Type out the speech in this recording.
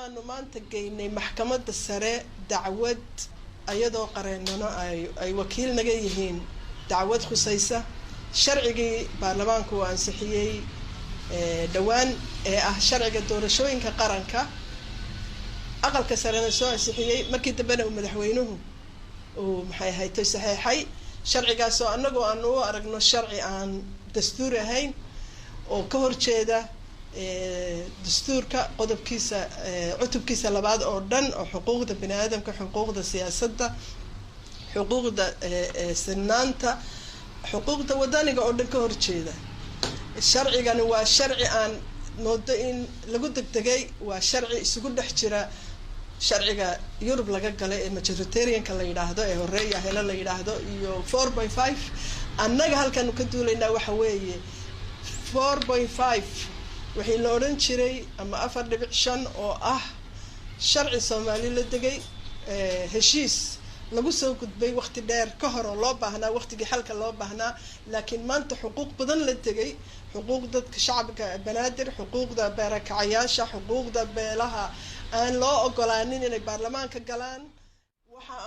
aanu maanta geynay maxkamadda sare dacwad ayadoo qareennano ay wakiil naga yihiin dacwad khusaysa sharcigii baarlamaanku uu ansixiyay dhawaan ee ah sharciga doorashooyinka qaranka aqalka sarena soo ansixiyay markii dambena uu madaxweynuhu uu maxay haytay saxeexay sharcigaas oo anagoo aan u aragno sharci aan dastuur ahayn oo ka horjeeda dastuurka qodobkiisa cutubkiisa labaad oo dhan oo xuquuqda bini aadamka xuquuqda siyaasadda xuquuqda sinaanta xuquuqda wadaniga oo dhan ka horjeeda sharcigani waa sharci aan moodo in lagu degdegay waa sharci isugu dhex jira sharciga Yurub laga galay ee majoritarianka la yiraahdo ee horeeya hela la yiraahdo iyo 4.5 annaga halkan ka duulayna waxa weeye 4.5 wixii la oran jiray ama 4.5 oo ah sharci Soomaali la degay heshiis lagu soo gudbay waqti dheer ka hor oo loo baahnaa waqtigii xalka loo baahnaa laakiin maanta xuquuq badan la degay xuquuq dadka shacabka banaadir xuquuqda barakacayaasha xuquuqda beelaha aan loo ogolaanin inay baarlamaanka galaan waxa